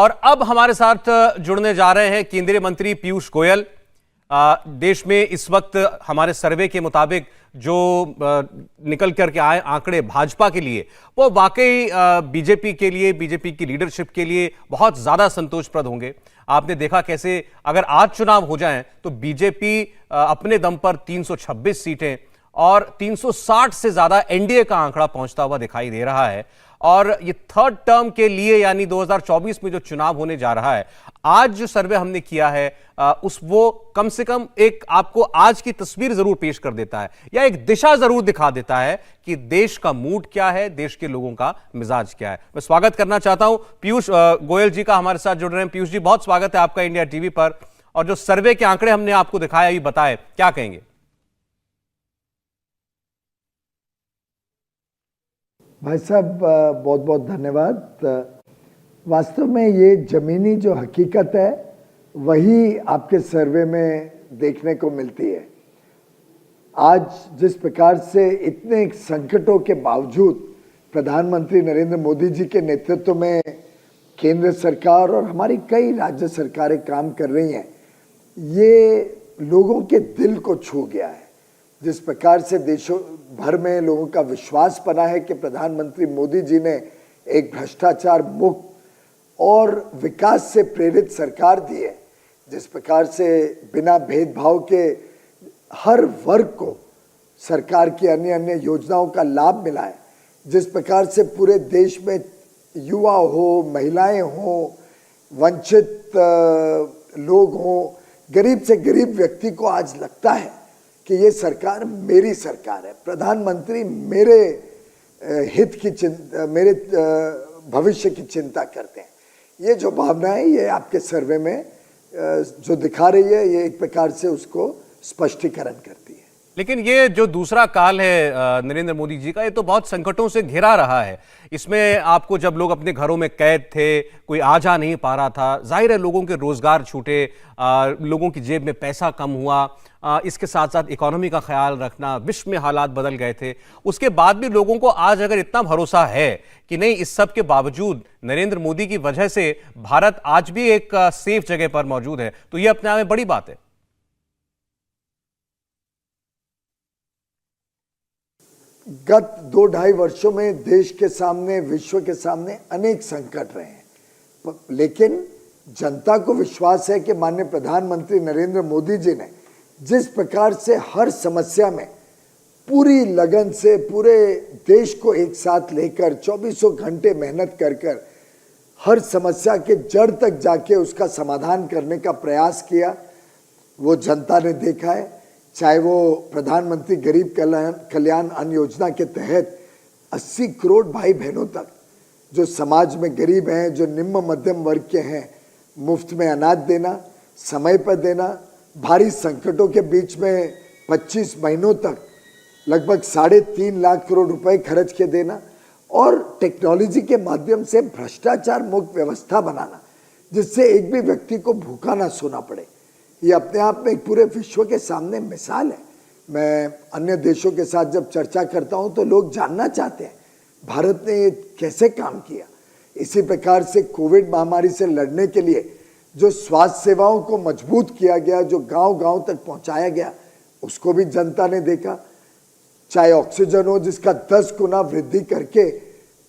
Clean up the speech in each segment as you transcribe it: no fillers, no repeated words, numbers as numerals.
और अब हमारे साथ जुड़ने जा रहे हैं केंद्रीय मंत्री पीयूष गोयल। देश में इस वक्त हमारे सर्वे के मुताबिक जो निकल करके आए आंकड़े भाजपा के लिए, वो वाकई बीजेपी के लिए, बीजेपी की लीडरशिप के लिए बहुत ज्यादा संतोषप्रद होंगे। आपने देखा कैसे अगर आज चुनाव हो जाएं तो बीजेपी अपने दम पर 326 सीटें और 360 से ज्यादा एनडीए का आंकड़ा पहुंचता हुआ दिखाई दे रहा है। और ये थर्ड टर्म के लिए यानी 2024 में जो चुनाव होने जा रहा है, आज जो सर्वे हमने किया है वो कम से कम एक आपको आज की तस्वीर जरूर पेश कर देता है या एक दिशा जरूर दिखा देता है कि देश का मूड क्या है, देश के लोगों का मिजाज क्या है। मैं स्वागत करना चाहता हूं पीयूष गोयल जी का, हमारे साथ जुड़ रहे हैं। पीयूष जी, बहुत स्वागत है आपका इंडिया टीवी पर। और जो सर्वे के आंकड़े हमने आपको दिखाए, अभी बताए, क्या कहेंगे? भाई साहब, बहुत बहुत धन्यवाद। वास्तव में ये जमीनी जो हकीकत है वही आपके सर्वे में देखने को मिलती है। आज जिस प्रकार से इतने संकटों के बावजूद प्रधानमंत्री नरेंद्र मोदी जी के नेतृत्व में केंद्र सरकार और हमारी कई राज्य सरकारें काम कर रही हैं, ये लोगों के दिल को छू गया है। जिस प्रकार से देशों भर में लोगों का विश्वास बना है कि प्रधानमंत्री मोदी जी ने एक भ्रष्टाचार मुक्त और विकास से प्रेरित सरकार दी है, जिस प्रकार से बिना भेदभाव के हर वर्ग को सरकार की अन्य अन्य योजनाओं का लाभ मिला है, जिस प्रकार से पूरे देश में युवा हो, महिलाएं हो, वंचित लोग हो, गरीब से गरीब व्यक्ति को आज लगता है कि ये सरकार मेरी सरकार है, प्रधानमंत्री मेरे हित की चिंता, मेरे भविष्य की चिंता करते हैं। ये जो भावना है ये आपके सर्वे में जो दिखा रही है, ये एक प्रकार से उसको स्पष्टीकरण करती है। लेकिन ये जो दूसरा काल है नरेंद्र मोदी जी का, ये तो बहुत संकटों से घिरा रहा है। इसमें आपको जब लोग अपने घरों में कैद थे, कोई आ जा नहीं पा रहा था, जाहिर है लोगों के रोजगार छूटे, लोगों की जेब में पैसा कम हुआ, इसके साथ साथ इकोनॉमी का ख्याल रखना, विश्व में हालात बदल गए थे। उसके बाद भी लोगों को आज अगर इतना भरोसा है कि नहीं, इस सब के बावजूद नरेंद्र मोदी की वजह से भारत आज भी एक सेफ जगह पर मौजूद है, तो ये अपने आप में बड़ी बात है। गत 2-2.5 वर्षों में देश के सामने, विश्व के सामने अनेक संकट रहे हैं, लेकिन जनता को विश्वास है कि माननीय प्रधानमंत्री नरेंद्र मोदी जी ने जिस प्रकार से हर समस्या में पूरी लगन से पूरे देश को एक साथ लेकर 24 घंटे मेहनत कर हर समस्या के जड़ तक जाके उसका समाधान करने का प्रयास किया, वो जनता ने देखा है। चाहे वो प्रधानमंत्री गरीब कल्याण अन्न योजना के तहत 80 करोड़ भाई बहनों तक जो समाज में गरीब हैं, जो निम्न मध्यम वर्ग के हैं, मुफ्त में अनाज देना, समय पर देना, भारी संकटों के बीच में 25 महीनों तक लगभग 3.5 लाख करोड़ रुपए खर्च के देना और टेक्नोलॉजी के माध्यम से भ्रष्टाचार मुक्त व्यवस्था बनाना, जिससे एक भी व्यक्ति को भूखा ना सोना पड़े। ये अपने आप में एक पूरे विश्व के सामने मिसाल है। मैं अन्य देशों के साथ जब चर्चा करता हूं तो लोग जानना चाहते हैं भारत ने ये कैसे काम किया। इसी प्रकार से कोविड महामारी से लड़ने के लिए जो स्वास्थ्य सेवाओं को मजबूत किया गया, जो गांव-गांव तक पहुंचाया गया, उसको भी जनता ने देखा। चाहे ऑक्सीजन हो, जिसका 10 गुना वृद्धि करके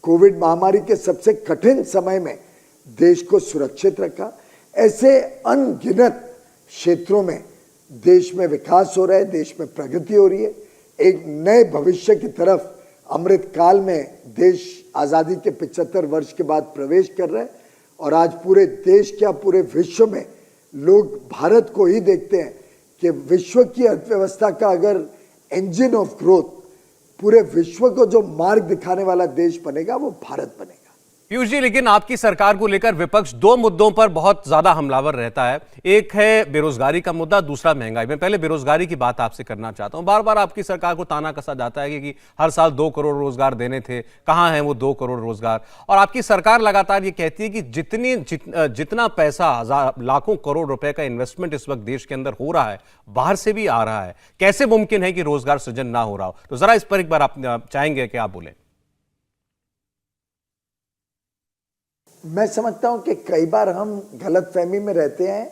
कोविड महामारी के सबसे कठिन समय में देश को सुरक्षित रखा। ऐसे अनगिनत क्षेत्रों में देश में विकास हो रहा है, देश में प्रगति हो रही है। एक नए भविष्य की तरफ अमृत काल में देश आज़ादी के 75 वर्ष के बाद प्रवेश कर रहा है और आज पूरे देश क्या पूरे विश्व में लोग भारत को ही देखते हैं कि विश्व की अर्थव्यवस्था का अगर इंजन ऑफ ग्रोथ पूरे विश्व को जो मार्ग दिखाने वाला देश बनेगा वो भारत बनेगा। पीयूष जी, लेकिन आपकी सरकार को लेकर विपक्ष दो मुद्दों पर बहुत ज्यादा हमलावर रहता है। एक है बेरोजगारी का मुद्दा, दूसरा महंगाई। मैं पहले बेरोजगारी की बात आपसे करना चाहता हूं। बार बार आपकी सरकार को ताना कसा जाता है कि हर साल 2 करोड़ रोजगार देने थे, कहां हैं वो 2 करोड़ रोजगार। और आपकी सरकार लगातार ये कहती है कि जितना पैसा लाखों करोड़ रुपए का इन्वेस्टमेंट इस वक्त देश के अंदर हो रहा है, बाहर से भी आ रहा है। कैसे मुमकिन है कि रोजगार सृजन ना हो रहा हो? तो जरा इस पर एक बार आप चाहेंगे कि आप बोलें। मैं समझता हूं कि कई बार हम गलतफहमी में रहते हैं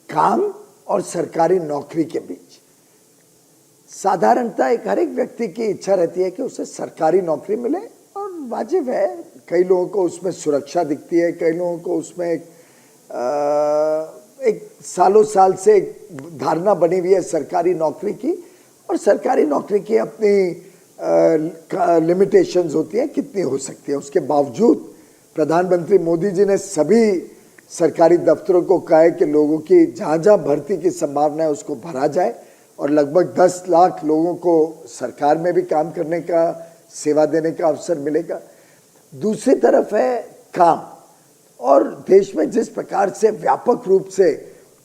काम और सरकारी नौकरी के बीच। साधारणतः एक हर एक व्यक्ति की इच्छा रहती है कि उसे सरकारी नौकरी मिले, और वाजिब है। कई लोगों को उसमें सुरक्षा दिखती है, कई लोगों को उसमें एक सालों साल से एक धारणा बनी हुई है सरकारी नौकरी की, और सरकारी नौकरी की अपनी लिमिटेशंस होती है, कितनी हो सकती है। उसके बावजूद प्रधानमंत्री मोदी जी ने सभी सरकारी दफ्तरों को कहा है कि लोगों की जहाँ जहाँ भर्ती की संभावना है उसको भरा जाए, और लगभग 10 लाख लोगों को सरकार में भी काम करने का, सेवा देने का अवसर मिलेगा। दूसरी तरफ है काम, और देश में जिस प्रकार से व्यापक रूप से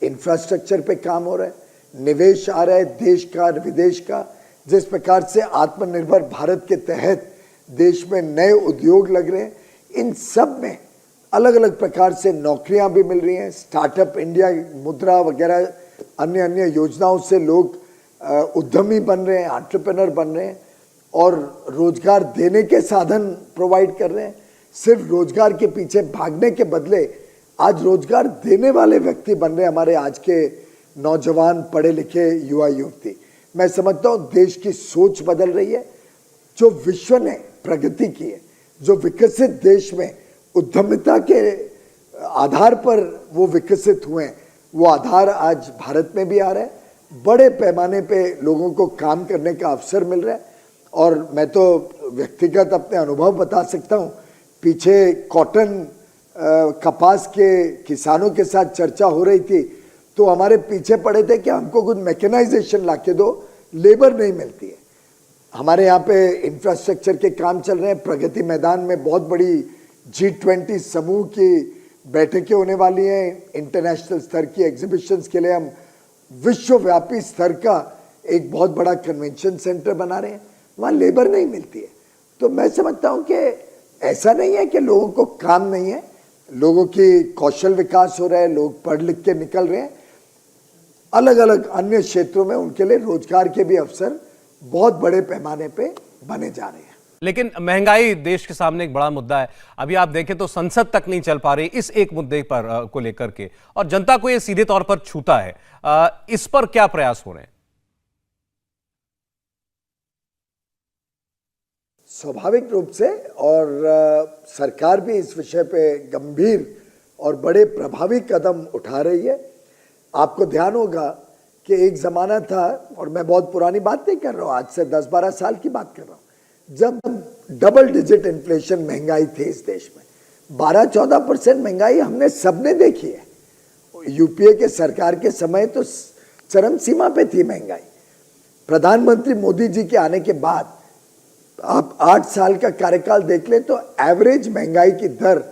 इंफ्रास्ट्रक्चर पे काम हो रहा है, निवेश आ रहा है देश का विदेश का, जिस प्रकार से आत्मनिर्भर भारत के तहत देश में नए उद्योग लग रहे हैं, इन सब में अलग अलग प्रकार से नौकरियां भी मिल रही हैं। स्टार्टअप इंडिया, मुद्रा वगैरह अन्य अन्य योजनाओं से लोग उद्यमी बन रहे हैं, एंटरप्रेन्योर बन रहे हैं, और रोजगार देने के साधन प्रोवाइड कर रहे हैं। सिर्फ रोजगार के पीछे भागने के बदले आज रोजगार देने वाले व्यक्ति बन रहे हैं हमारे आज के नौजवान, पढ़े लिखे युवा युवती। मैं समझता हूँ देश की सोच बदल रही है। जो विश्व ने प्रगति की है, जो विकसित देश में उद्यमिता के आधार पर वो विकसित हुए हैं, वो आधार आज भारत में भी आ रहा है। बड़े पैमाने पे लोगों को काम करने का अवसर मिल रहा है, और मैं तो व्यक्तिगत अपने अनुभव बता सकता हूँ। पीछे कॉटन कपास के किसानों के साथ चर्चा हो रही थी, तो हमारे पीछे पड़े थे कि हमको कुछ मैकेनाइजेशन ला के दो, लेबर नहीं मिलती है। हमारे यहाँ पे इंफ्रास्ट्रक्चर के काम चल रहे हैं। प्रगति मैदान में बहुत बड़ी G20 समूह की बैठकें होने वाली हैं। इंटरनेशनल स्तर की एग्जीबिशंस के लिए हम विश्वव्यापी स्तर का एक बहुत बड़ा कन्वेंशन सेंटर बना रहे हैं, वहाँ लेबर नहीं मिलती है। तो मैं समझता हूँ कि ऐसा नहीं है कि लोगों को काम नहीं है, लोगों की कौशल विकास हो रहा है, लोग पढ़ लिख के निकल रहे हैं। अलग अलग अन्य क्षेत्रों में उनके लिए रोजगार के भी अवसर बहुत बड़े पैमाने पे बने जा रहे हैं। लेकिन महंगाई देश के सामने एक बड़ा मुद्दा है। अभी आप देखें तो संसद तक नहीं चल पा रही इस एक मुद्दे पर को लेकर के, और जनता को यह सीधे तौर पर छूता है। इस पर क्या प्रयास हो रहे हैं? स्वाभाविक रूप से, और सरकार भी इस विषय पे गंभीर और बड़े प्रभावी कदम उठा रही है। आपको ध्यान होगा कि एक जमाना था, और मैं बहुत पुरानी बात नहीं कर रहा हूँ, आज से 10-12 साल की बात कर रहा हूँ, जब डबल डिजिट इन्फ्लेशन महंगाई थी इस देश में। 12-14% महंगाई हमने सबने देखी है। यूपीए के सरकार के समय तो चरम सीमा पे थी महंगाई। प्रधानमंत्री मोदी जी के आने के बाद आप 8 साल का कार्यकाल देख ले तो एवरेज महंगाई की दर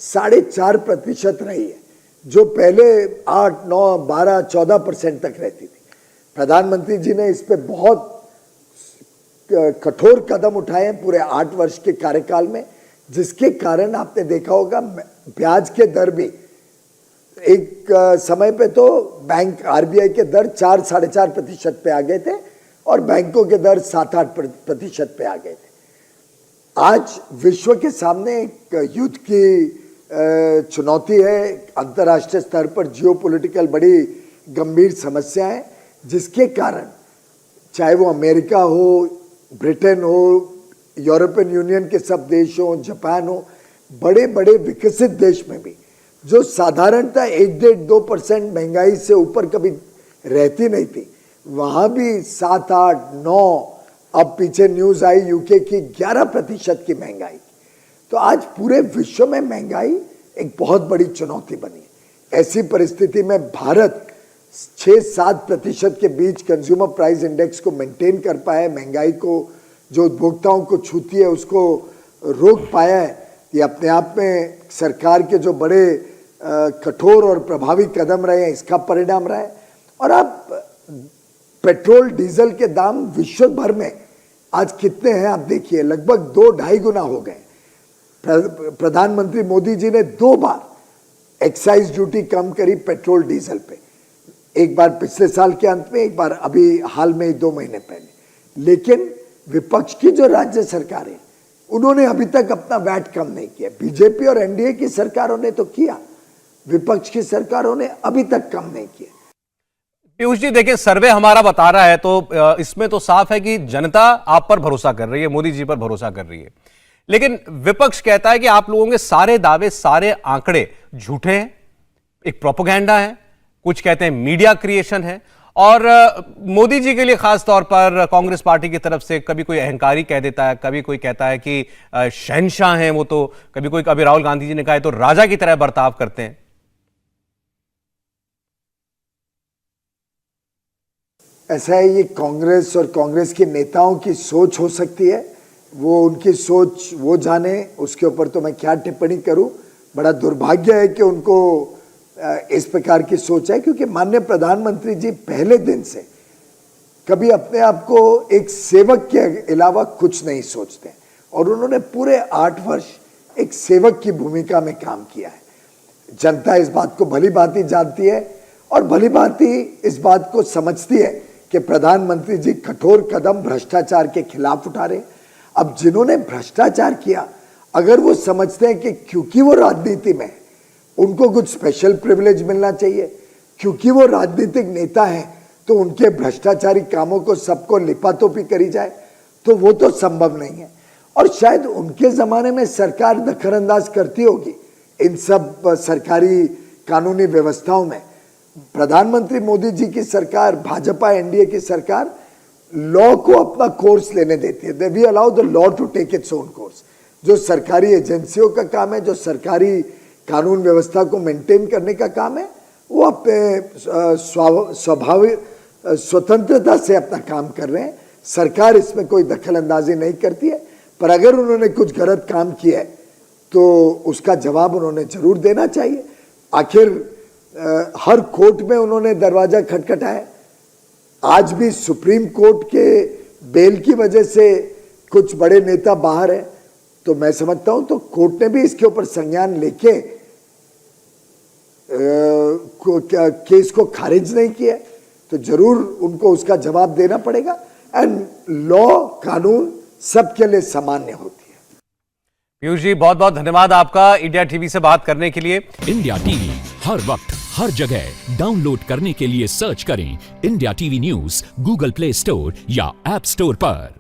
4.5% रही है, जो पहले 8, 9, 12, 14% तक रहती थी। प्रधानमंत्री जी ने इस पे बहुत कठोर कदम उठाए हैं पूरे 8 वर्ष के कार्यकाल में, जिसके कारण आपने देखा होगा ब्याज के दर भी एक समय पे तो बैंक आरबीआई के दर 4-4.5% पे आ गए थे, और बैंकों के दर 7-8% पे आ गए थे। आज विश्व के सामने एक युद्ध की चुनौती है, अंतर्राष्ट्रीय स्तर पर जियोपॉलिटिकल बड़ी गंभीर समस्या है, जिसके कारण चाहे वो अमेरिका हो, ब्रिटेन हो, यूरोपियन यूनियन के सब देश हो, जापान हो, बड़े बड़े विकसित देश में भी जो साधारणतः 1-1.5-2% महंगाई से ऊपर कभी रहती नहीं थी, वहां भी 7, 8, 9, अब पीछे न्यूज आई यूके की 11% की महंगाई। तो आज पूरे विश्व में महंगाई एक बहुत बड़ी चुनौती बनी है। ऐसी परिस्थिति में भारत 6-7% के बीच कंज्यूमर प्राइस इंडेक्स को मेंटेन कर पाया है, महंगाई को जो उपभोक्ताओं को छूती है उसको रोक पाया है। ये अपने आप में सरकार के जो बड़े कठोर और प्रभावी कदम रहे हैं, इसका परिणाम रहा है। और आप पेट्रोल डीजल के दाम विश्व भर में आज कितने हैं आप देखिए, लगभग 2-2.5 गुना हो गए। प्रधानमंत्री मोदी जी ने 2 बार एक्साइज ड्यूटी कम करी पेट्रोल डीजल पे, एक बार पिछले साल के अंत में, एक बार अभी हाल में 2 महीने पहले। लेकिन विपक्ष की जो राज्य सरकार है उन्होंने अभी तक अपना वैट कम नहीं किया। बीजेपी और एनडीए की सरकारों ने तो किया, विपक्ष की सरकारों ने अभी तक कम नहीं किया। पीयूष जी देखिए, सर्वे हमारा बता रहा है तो इसमें तो साफ है कि जनता आप पर भरोसा कर रही है, मोदी जी पर भरोसा कर रही है। लेकिन विपक्ष कहता है कि आप लोगों के सारे दावे, सारे आंकड़े झूठे हैं, एक प्रोपेगेंडा है, कुछ कहते हैं मीडिया क्रिएशन है। और मोदी जी के लिए खास तौर पर कांग्रेस पार्टी की तरफ से कभी कोई अहंकारी कह देता है, कभी कोई कहता है कि शहंशाह हैं वो, तो कभी राहुल गांधी जी ने कहा है तो राजा की तरह बर्ताव करते हैं। ऐसा है, ये कांग्रेस और कांग्रेस के नेताओं की सोच हो सकती है, वो उनकी सोच वो जाने, उसके ऊपर तो मैं क्या टिप्पणी करूं। बड़ा दुर्भाग्य है कि उनको इस प्रकार की सोच है, क्योंकि माननीय प्रधानमंत्री जी पहले दिन से कभी अपने आप को एक सेवक के अलावा कुछ नहीं सोचते, और उन्होंने पूरे 8 वर्ष एक सेवक की भूमिका में काम किया है। जनता इस बात को भली भांति जानती है और भली भांति इस बात को समझती है कि प्रधानमंत्री जी कठोर कदम भ्रष्टाचार के खिलाफ उठा रहे। अब जिन्होंने भ्रष्टाचार किया, अगर वो समझते हैं कि क्योंकि वो राजनीति में उनको कुछ स्पेशल प्रिविलेज मिलना चाहिए, क्योंकि वो राजनीतिक नेता हैं तो उनके भ्रष्टाचारी कामों को सबको लिपातोपी करी जाए, तो वो तो संभव नहीं है। और शायद उनके जमाने में सरकार दखलअंदाज करती होगी इन सब सरकारी कानूनी व्यवस्थाओं में। प्रधानमंत्री मोदी जी की सरकार, भाजपा एनडीए की सरकार लॉ को अपना कोर्स लेने देती है। We allow the law to take its own course. जो सरकारी एजेंसियों का काम है, जो सरकारी कानून व्यवस्था को मेंटेन करने का काम है, वो अपने स्वाभाविक स्वतंत्रता से अपना काम कर रहे हैं। सरकार इसमें कोई दखल अंदाजी नहीं करती है, पर अगर उन्होंने कुछ गलत काम किया है तो उसका जवाब उन्होंने जरूर देना चाहिए। आखिर हर कोर्ट में उन्होंने दरवाजा खटखटाया। आज भी सुप्रीम कोर्ट के बेल की वजह से कुछ बड़े नेता बाहर हैं, तो मैं समझता हूं तो कोर्ट ने भी इसके ऊपर संज्ञान लेके केस को खारिज नहीं किया, तो जरूर उनको उसका जवाब देना पड़ेगा। एंड लॉ, कानून सबके लिए सामान्य होती है। पीयूष जी बहुत बहुत धन्यवाद आपका इंडिया टीवी से बात करने के लिए। इंडिया टीवी हर वक्त हर जगह डाउनलोड करने के लिए सर्च करें India TV news Google play store या ऐप स्टोर पर।